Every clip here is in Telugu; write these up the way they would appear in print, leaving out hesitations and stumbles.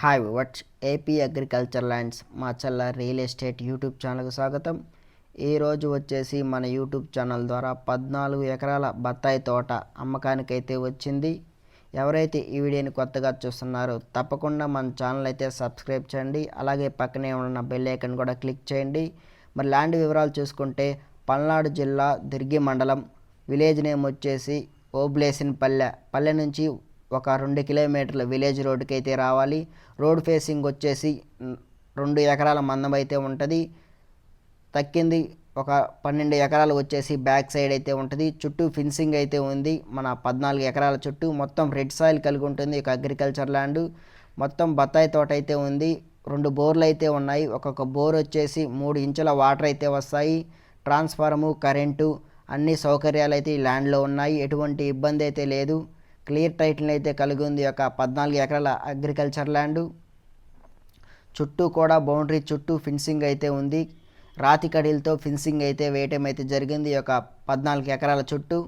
Hi what's AP agriculture lands Macherla real estate YouTube ఛానల్కు స్వాగతం. ఈరోజు వచ్చేసి మన యూట్యూబ్ ఛానల్ ద్వారా 14 ఎకరాల బత్తాయి తోట అమ్మకానికైతే వచ్చింది. ఎవరైతే ఈ వీడియోని కొత్తగా చూస్తున్నారో తప్పకుండా మన ఛానల్ అయితే సబ్స్క్రైబ్ చేయండి. అలాగే పక్కనే ఉన్న బెల్ ఐకాన్ కూడా క్లిక్ చేయండి. మరి ల్యాండ్ వివరాలు చూసుకుంటే పల్నాడు జిల్లా దిర్గి మండలం, విలేజ్ నేమ్ వచ్చేసి పల్లె నుంచి ఒక 2 కిలోమీటర్ల విలేజ్ రోడ్డుకి అయితే రావాలి. రోడ్ ఫేసింగ్ వచ్చేసి 2 ఎకరాల మందం అయితే ఉంటుంది. తక్కింది ఒక 12 ఎకరాలు వచ్చేసి బ్యాక్ సైడ్ అయితే ఉంటుంది. చుట్టూ ఫిన్సింగ్ అయితే ఉంది. మన 14 ఎకరాల చుట్టూ మొత్తం రెడ్ సాయిల్ కలిగి ఉంటుంది. ఒక అగ్రికల్చర్ ల్యాండ్ మొత్తం బత్తాయి తోట అయితే ఉంది. 2 బోర్లు అయితే ఉన్నాయి. ఒక్కొక్క బోర్ వచ్చేసి 3 ఇంచుల వాటర్ అయితే వస్తాయి. ట్రాన్స్ఫార్ము, కరెంటు అన్ని సౌకర్యాలు అయితే ఈ ల్యాండ్లో ఉన్నాయి. ఎటువంటి ఇబ్బంది అయితే లేదు. క్లియర్ టైటిల్ అయితే కలిగి ఉంది. ఒక 14 ఎకరాల అగ్రికల్చర్ ల్యాండ్ చుట్టూ కూడా బౌండరీ చుట్టూ ఫిన్సింగ్ అయితే ఉంది. రాతి కడీలతో ఫిన్సింగ్ అయితే వేయటం అయితే జరిగింది. ఒక 14 ఎకరాల చుట్టూ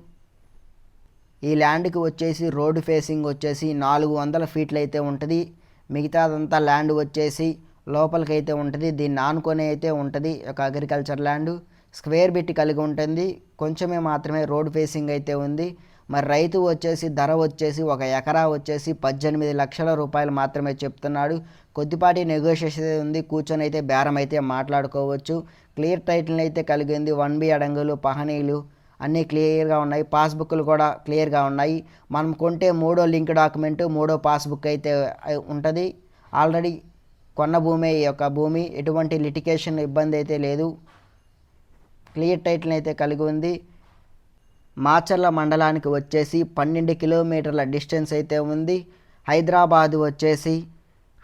ఈ ల్యాండ్కి వచ్చేసి రోడ్ ఫేసింగ్ వచ్చేసి 400 ఫీట్లు అయితే ఉంటుంది. మిగతాదంతా ల్యాండ్ వచ్చేసి లోపలికైతే ఉంటుంది. దీన్ని ఆనుకొని అయితే ఉంటుంది. ఒక అగ్రికల్చర్ ల్యాండ్ స్క్వేర్ బిట్ కలిగి ఉంటుంది. కొంచెమే మాత్రమే రోడ్ ఫేసింగ్ అయితే ఉంది. మరి రైతు వచ్చేసి ధర వచ్చేసి 1 ఎకరా వచ్చేసి 18 లక్షల రూపాయలు మాత్రమే చెప్తున్నాడు. కొద్దిపాటి నెగోషియేషన్ ఉంది. కూర్చొని అయితే బేరం అయితే మాట్లాడుకోవచ్చు. క్లియర్ టైటిల్ అయితే కలిగింది. 1B అడంగులు, పహనీలు అన్నీ క్లియర్గా ఉన్నాయి. పాస్బుక్లు కూడా క్లియర్గా ఉన్నాయి. మనం కొంటే 3వ లింక్ డాక్యుమెంటు, 3వ పాస్బుక్ అయితే ఉంటుంది. ఆల్రెడీ కొన్న భూమి ఈ యొక్క భూమి, ఎటువంటి లిటికేషన్ ఇబ్బంది అయితే లేదు. క్లియర్ టైటిల్ అయితే కలిగి ఉంది. మాచర్ల మండలానికి వచ్చేసి 12 కిలోమీటర్ల డిస్టెన్స్ అయితే ఉంది. హైదరాబాదు వచ్చేసి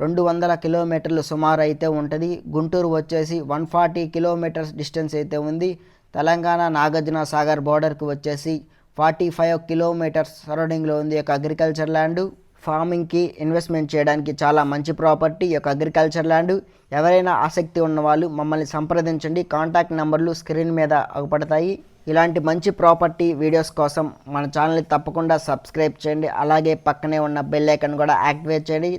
200 కిలోమీటర్లు సుమారు అయితే ఉంటుంది. గుంటూరు వచ్చేసి 140 కిలోమీటర్స్ డిస్టెన్స్ అయితే ఉంది. తెలంగాణ నాగార్జున సాగర్ బోర్డర్కి వచ్చేసి 45 కిలోమీటర్స్ సరౌండింగ్లో ఉంది. ఈ యొక్క అగ్రికల్చర్ ల్యాండ్ ఫార్మింగ్కి, ఇన్వెస్ట్మెంట్ చేయడానికి చాలా మంచి ప్రాపర్టీ ఈ యొక్క అగ్రికల్చర్ ల్యాండ్. ఎవరైనా ఆసక్తి ఉన్నవాళ్ళు మమ్మల్ని సంప్రదించండి. కాంటాక్ట్ నెంబర్లు స్క్రీన్ మీద అగుపడతాయి. ఇలాంటి మంచి ప్రాపర్టీ వీడియోస్ కోసం మన ఛానల్ని తప్పకుండా సబ్స్క్రైబ్ చేయండి. అలాగే పక్కనే ఉన్న బెల్ ఐకాన్ కూడా యాక్టివేట్ చేయండి.